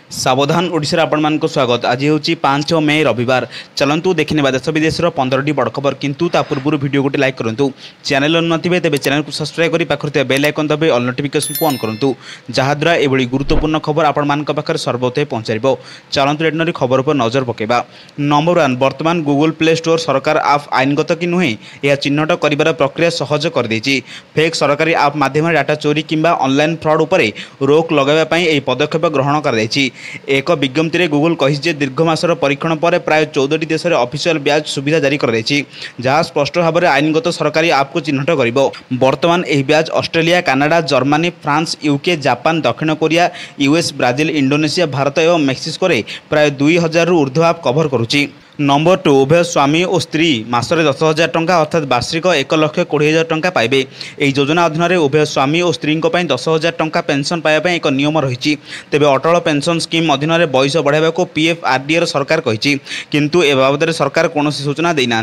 सावधान ओडिशा आपण मान स्वागत। आज हूँ 5 मे रविवार। चलतु देखने देश विदेश 15टी बड़ खबर किंतु ता पूर्व वीडियो गोटे लाइक करूँ। चैनल नथिबे तेबे चैनल को सब्सक्राइब करी पाखर बेल आइकन दबे ऑल नोटिफिकेशन को ऑन करूँ जहाद्वारा एभली गुरुत्वपूर्ण खबर आपण मान पाखे सर्वोदय पहुँचाइब। चलतु एटनरी खबर पर नजर पकेबा। नंबर 1 वर्तमान गूगल प्ले स्टोर सरकार आप आईनगत कि नुहे यह चिन्हट कर प्रक्रिया सहज कर देछि। फेक सरकारी आप माध्यम डाटा चोरी किंबा ऑनलाइन फ्रॉड उपरे रोक लगाइबा पदक्षेप ग्रहण कर एक विज्ञप्ति गूगल कही दीर्घ मासर परीक्षण पर प्राय 14 देश में ऑफिशियल ब्याज सुविधा जारी कर जहाँ स्पष्ट भाव में आईनगत सरकारी आप को चिन्हट कर। बर्तमान यह ब्याज Australia, Canada, Germany, France, UK, Japan, दक्षिण Korea, US, Brazil, Indonesia, Bharat और मेक्सिको प्राय 2000 रु ऊर्ध्व आप कभर करुच्ची। नंबर 2 उभय स्वामी और स्त्री मासरे 10,000 टंका अर्थात वार्षिक 1,20,000 टंका पाइबे। यह योजना अधीन में उभय स्वामी और स्त्री 10,000 टंका पेंशन पाइबा एक नियम रही। तेबे अटल पेंशन स्कीम अधीन में बयस बढ़ावा को पीएफआरडीए सरकार कही किंतु ए बाबद सरकार कौन सूचना देना।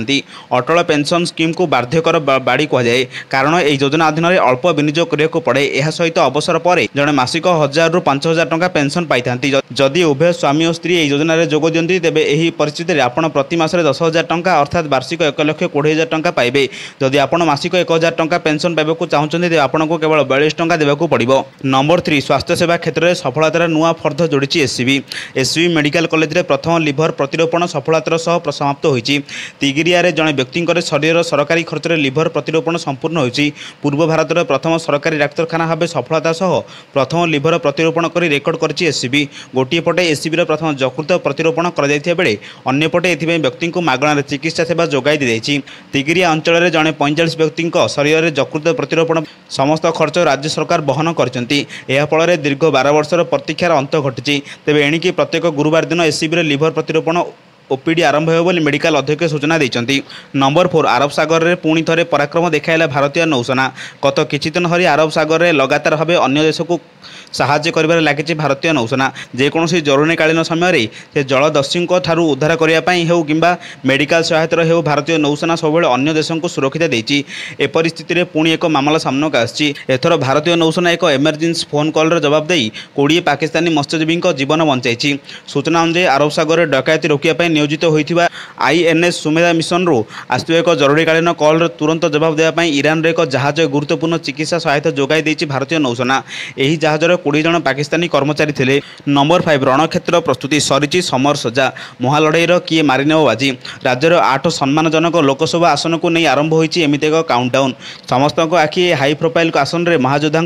अटल पेंशन स्कीम को बाध्यकर बाड़ी कहुए कारण यह योजना अधीन में अल्प विनियोग करने पड़े। यह सहित अवसर पर जड़े मासिक 1,000 रु 5,000 टंका पेंशन पाई था। जदि उभय स्वामी और स्त्री योजना जोग दियंती तेबे यही परिस्थिति आप प्रति मासरे 10,000 टंका अर्थात वार्षिक 1,20,000 टंका पाइबे। जदि आप मासिक 1,000 टंका पेंशन पाइबा चाहते तेज आपको केवल 42 टंका देवाक पड़ो। नंबर 3 स्वास्थ्य सेवा क्षेत्र में सफलतार नुआ फर्द जोड़ी एससीबी मेडिकल कॉलेज में प्रथम लिभर प्रतिरोपण सफलतार सह समाप्त होती। तिगिरिया जड़े व्यक्ति शरीर सरकारी खर्च में लिभर प्रतिरोपण संपूर्ण होती। पूर्व भारत में प्रथम सरकारी डाक्तखाना भाव सफलता सह प्रथम लिभर प्रतिरोपण कर रेकर्ड कर एससीबी। गोटे पटे एससीबी प्रथम यकृत प्रतिरोपण करपटे व्यक्ति को मागणार चिकित्सा सेवा जोगाई दी जाइए। तिगिरिया अंचल जड़े 45 व्यक्ति शरीर में यकृत प्रतिरोपण समस्त खर्च राज्य सरकार बहन कर दीर्घ 12 वर्षर प्रतीक्षार अंत घटी। तेज एणिकी प्रत्येक गुरुवार दिन एससीबी लिभर प्रतिरोपण ओपीडी आरंभ हो मेडिकल अध्यक्ष सूचना देते। नंबर 4 अरब सागर में पुणी थे पराक्रम देखाइला भारतीय नौसेना। गत किछि दिन धरी अरब सागर में लगातार भाव अन्य देश को साहाय्य कर लगी भारतीय नौसेना। जेकोसी जरूरीकालीन समय से जलदस्यु ठारू उद्धार करने हो कि मेडिकल सहायता हो भारतीय नौसेना सब अन्य देश को सुरक्षा देती। ए परिस्थिति में पुणी एक मामला सामना आसी। एथर भारतीय नौसेना एक इमरजेंसी फोन कॉल जवाब दे 20 पाकिस्तानी मत्स्यजीवी जीवन बचाई। सूचना अनुसार अरब सागर डकायती रोकने नियोजित होता आईएनएस सुमेधा मिशन रु आसुवा एक जरूरीकालीन कॉल तुरंत जवाब देवाई ईरान एक जहाज गुरुत्वपूर्ण चिकित्सा सहायता जोगाई देती भारतीय नौसेना। यही जहाजर 20 जन पाकिस्तानी कर्मचारी थे। नंबर 5 रणक्षेत्र प्रस्तुति सरी समर सजा महालड़ईर किए मारिनेब बाजी। राज्यर 8 सम्मानजनक लोकसभा आसन को नहीं आरंभ होती एमती एक काउंटडाउन। समस्त आखि हाई प्रोफाइल आसन में महायोद्धा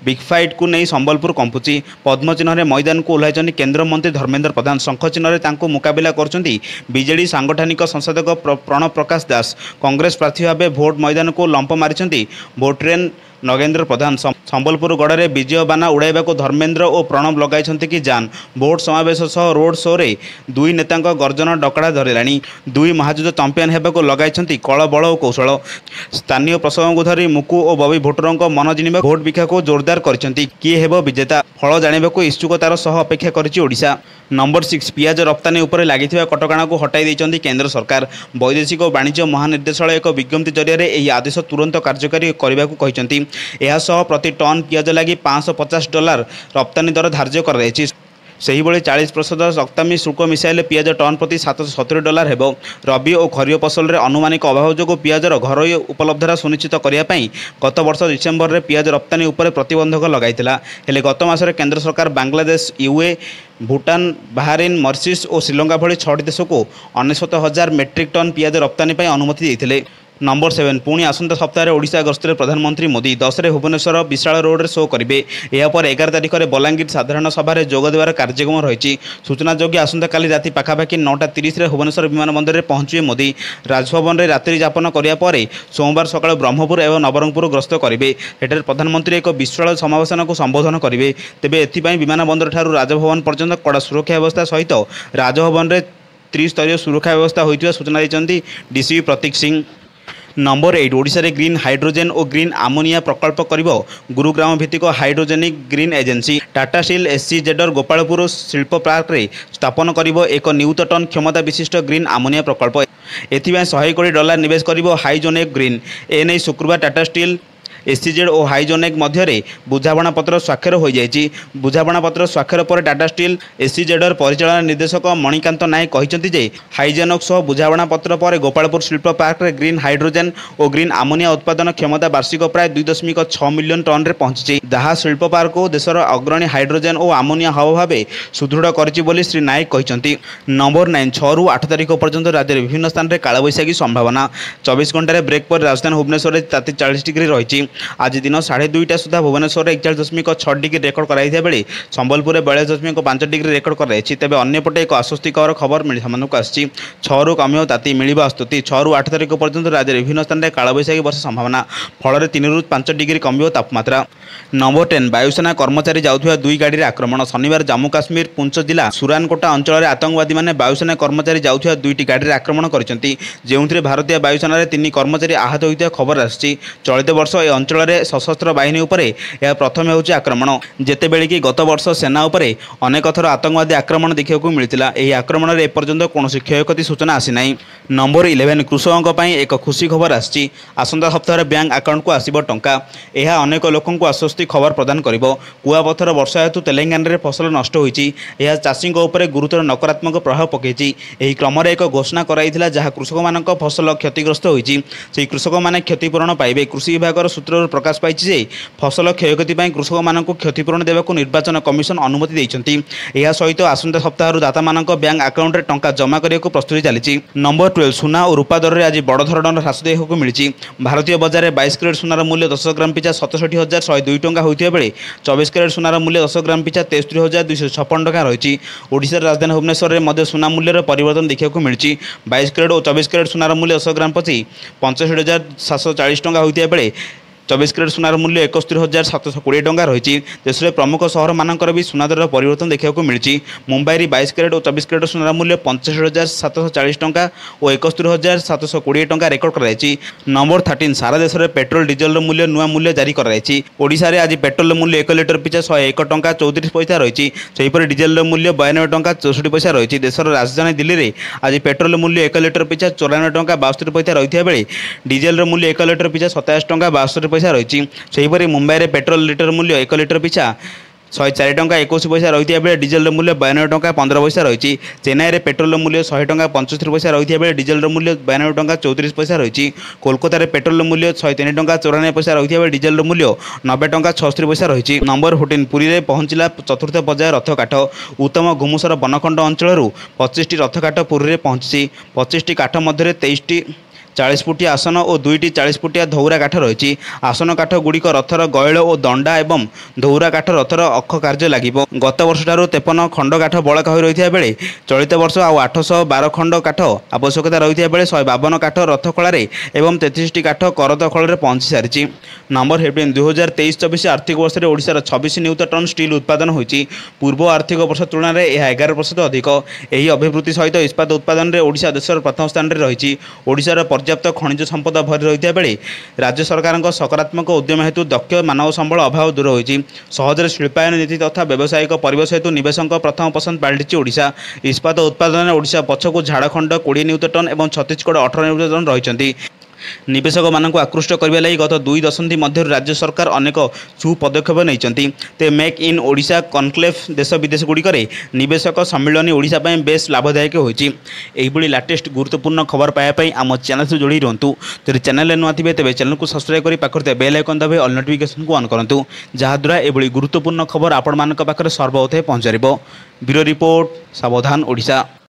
बिग फाइट को नहीं संबलपुर कंपुची। पद्म चिन्ह मैदान को ओह्लाई केन्द्रमंत्री धर्मेन्द्र प्रधान। शंख चिन्ह मुकाबला कर बीजेडी सांगठनिक संसदक प्रणव प्रकाश दास। कांग्रेस प्रार्थी भाव भोट मैदान को लंप मारी भोटरेन नगेंद्र प्रधान। संबलपुर गड़े विजय बाना उड़ाइबा को धर्मेन्द्र और प्रणव लगाई कि जान। भोट समावेश सह रोड शो रे दुई नेता गर्जन डकड़ा धरलाणी। दुई महायुद्ध चंपियन होगा लगाई कल बल और कौशल। स्थानीय प्रसंग को धरी मुकु और बबी भोटरों मन जिणवा भोट भिक्षा को जोरदार करछंती। किए हेबो विजेता फल जानिबाकू इच्छुकतार सह अपेक्षा करिछि ओडिशा। नंबर 6 पियाज रप्तानी उपर लागिथिबा कटकणा को हटाई देइछंती केंद्र सरकार। वैदेशिक वाणिज्य महानिर्देशालय एक विज्ञप्ति जरिए यह आदेश तुरंत कार्यकारी करने को कहते। यह प्रति टन पियाज लगी $550 रप्तानी दर धार्य कर 40% रप्तानी शुल्क मिसाइले पियाज टन प्रति $770 हेबो। रबी और खरीफ फसल में अनुमानिक अभाव जो पियाजर घरोई उपलब्धता सुनिश्चित करने गत वर्ष डिसेम्बर में पियाज रप्तानी उपर प्रतिबंधक लगाइथिला। हेले गत मासरे केंद्र सरकार Bangladesh, UAE, Bhutan, Bahrain, Mauritius और श्रीलंका भली 6 देश को 69,000 मेट्रिक टन पियाज रप्तानी अनुमति देते। नंबर 7 पुणी आसंता सप्ताह ओडिशा गस्तर प्रधानमंत्री मोदी 10 रे भुवनेश्वर विशाल रोड शो करेंगे। यापर 11 तारिख में बलांगीर साधारण सभा जोग देवार कार्यक्रम रही। सूचना जोग्य आसंता काली राति पाखापाखि 9:30 भुवनेश्वर विमान बंदर में पहुंचे मोदी। राजभवन में रात्रि जापन कराया सोमवार सकाळ ब्रह्मपुर और नवरंगपुर गस्त करेंगे। एठार प्रधानमंत्री एक विशाल समावेशन को संबोधन करेंगे। तेबे एथिपाई विमान बंदर ठारू राजभवन पर्यंत कड़ा सुरक्षा व्यवस्था सहित राजभवन में त्रिस्तरीय सुरक्षा व्यवस्था होता सूचना देते डीसीपी प्रतीक सिंह। नंबर 8 ओडिशा रे ग्रीन हाइड्रोजेन और ग्रीन आमोनिया प्रकल्प करिबो गुरुग्राम भित्तिक hydrogenic green agency. Tata steel एससीजेडर गोपालपुर शिल्प पार्क रे स्थापन करिबो एक नियुत टन क्षमता विशिष्ट ग्रीन आमोनिया प्रकल्प। एथिबा $100 कोटी निवेश करिबो हाइजोनिक ग्रीन। एने शुक्रवार टाटा स्टील एससीजेड और हाइजोनेक मध्य बुझाणा पत्र स्वाक्षर हो जाएगी। बुझाणा पत्र स्वाक्षर पर टाटा स्टील एससीजेडर परिचालन निर्देशक मणिकांत नायक कहते हाइजोनेक सह बुझाणा पत्र पर गोपालपुर शिल्प पार्क में ग्रीन हाइड्रोजेन और ग्रीन आमोनिया उत्पादन क्षमता वार्षिक प्राय 2.6 मिलियन टन रे पहुंची, जहाँ शिल्प पार्क को देशर अग्रणी हाइड्रोजेन और आमोनिया हब भाव सुदृढ़ कर श्री नायक कहते। नंबर 9 6 ରୁ 8 तारिख पर्यंत राज्य में विभिन्न स्थान में कालबैशाखी संभावना। 24 घंटे ब्रेक पर राजधानी भुवनेश्वर में ताती 40 डिग्री रही। आज दिन 2:30 सुधा भुवनेश्वर में 41.6 डिग्री रेकर्ड कराई बेले संबलपुर में 42.5 डिग्री रेकर्ड कराई। तेज अन्यपटे एक आश्वस्तिकर खबर सामूक आसी 6 ରୁ कम ताती मिल आस्तुति। 6 ରୁ 8 तारिख पर्यंत राज्य में विभिन्न स्थान में कालबैशाखी वर्षा संभावना फल 3 ରୁ 5 डिग्री कम तापमात्रा। नंबर 10 वायुसेना कर्मचारी जाऊଥିବା दुई गाड़ी आक्रमण। शनिवार जम्मू काश्मीर पुंछ जिला सुरानकोटा अंचल आतंकवादी मैंने वायुसेना कर्मचारी जाऊଥିବା दुईटी गाड़ी आक्रमण करते, जो भारतीय वायुसेना 3 कर्मचारी आहत होता खबर आसी। चलित वर्ष ए अंचल में सशस्त्र बाहिनी उपर यह प्रथम हो आक्रमण, जितेबले कि गत वर्ष सेना उपर अनेक थर आतंकवादी आक्रमण देखा मिलता। यह आक्रमण में एपर्यंत कौन क्षयक्षति सूचना आसीना। नंबर 11 कृषकों पर एक खुशी खबर आसी। आसंता सप्ताह बैंक आकाउंट को आसब टंका। यह अनेक लोकों को आश्वस्ति खबर प्रदान कर। कुआपथर वर्षा हेतु तेलंगाना में फसल नष्ट होती, यह चाषी गुरुतर नकारात्मक प्रभाव पकई। यह क्रम एक घोषणा कराई जहाँ कृषक मान फसल क्षतिग्रस्त होती से कृषक मैंने क्षतिपूरण पाइबे। कृषि विभाग सूत्र प्रकाश पाई फसल क्षयक्षति कृषक मान क्षतिपूरण देवाक निर्वाचन कमिशन अनुमति देती। यह सहित आसंता सप्ताह दाता मान बैंक आकाउंट में टंका जमा करने को प्रस्तुति चली। नंबर 12 सुना और रूपा दर में आज बड़ धरणर ह्रास देखा मिली। भारतीय बजार में 22 कैरेट सुनार मूल्य 10 ग्राम पिछा 67,102 टंका होता बेले 24 कैरेट सुनार मूल्य 10 ग्राम पिछा 63,256 टंका रही। ओडिशा राजधानी भुवनेश्वर में सुना मूल्यर परिवर्तन देखा मिली। 22 कैरेट और 24 कैरेट सुनार मूल्य 10 ग्राम प्रति 65,740 टंका होता बेले 24 कैरेट सुनार मूल्य 71,720 टंका रही। देश में प्रमुख सहर मानकर भी सुना दर परिवर्तन देखा मिली। मुंबई 22 कैरेट और 24 कैरेट सुनार मूल्य 65,740 टंका और 71,720 टंका रेकर्ड कराई। नंबर 13 सारा देश में पेट्रोल डीजेल मूल्य नुआ मूल्य जारी कराई। ओडिशा रे आज पेट्रोल मूल्य 1 लिटर पिछा 101 टंका 34 पैसा रही। सेहीपरि डीजेल मूल्य 92 टंका 64 पैसा रही। देशर राजधानी दिल्ली में आज पेट्रोल मूल्य 1 लिटर पिछा 94 टंका 72 पैसा रही बेले डीजेल मूल्य 1 लिटर पिछा 27 टंका 72 पैसा रही। सेहीपरि मुंबई में पेट्रोल लिटर मूल्य 1 लिटर पिछा 104 टंका 21 पैसा रही बेले डीजेल मूल्य 92 टंका 15 पैसा रही। चेन्नई में पेट्रोल मूल्य 100 टंका 75 पैसा रही बेले डीजेल मूल्य 92 टंका 34 पैसा रही। कोलकाता में पेट्रोल मूल्य 103 टंका 94 पैसा रही बेले डीजेल मूल्य 90 टंका 66 पैसा रही। नंबर 14 पुरी में पहुंचला चतुर्थ पर्याय रथ काठ। उत्तम गुमुसर बनखंड अंचल 25टी रथ काठ पुरी में पहुंची। 25टी काठ मध्य 23टी 40 फुटिया आसन और 2टी 40 फुटिया धौरा काठ रही। आसन काठ गुड़िक रथर गैल और दंडा एवं धौरा काठ रथर अक्ष कार्य लगे। गत वर्ष 53 खंड काठ बड़का हो रही बेले चलित वर्ष आउ 812 खंड काठ आवश्यकता रही बेले 152 काठ रथ कलार एवं 33टी काठ करत कल पहुंची सारी। नंबर 15 2023-24 आर्थिक वर्ष में ओडिशार 26 नियुत टन स्टील उत्पादन होती। पूर्व आर्थिक वर्ष तुलन में यह 11% अधिक। यही अभिवृद्धि सहित इस्पात उत्पादन में ओडिशा देशर प्रथम स्थान में रही। ओडिशार पर्याप्त खनिज संपद भरी रही बेले राज्य सरकार सकारात्मक उद्यम हेतु दक्ष मानव संबल अभाव दूर होती। सहजरे शिल्पायन नीति तथा व्यावसायिक परिवेश हेतु निवेशक प्रथम पसंद पलटि ओडिशा। इस्पात उत्पादन में ओडिशा पछकु झारखंड 20 नियुत टन और छत्तीसगढ़ 18 नियुत टन रही। निवेशक मानक आकृष्ट करने लगी गत 2 दशंधि मध्य राज्य सरकार अनेक सुपदक्षेप नहीं। मेक इन ओडिशा कनक्लेव देश विदेश गुड़िक निवेशक सम्मिलन ओडिशा बेस लाभदायक होती। लाटेस्ट गुरुत्वपूर्ण खबर पाइबापी आम चैनल से जोड़ी रुहतु। जब चैनल नुआ थे तेज चैनल को सब्सक्राइब कर पाखे बेल आइकन दबाई ऑल नोटिफिकेशन को ऑन करूँ, जहाद्वारा ये गुरुत्वपूर्ण खबर आपण मान पाखे सर्वप्रथम पहुँचार। ब्यूरो रिपोर्ट, सावधान ओडिशा।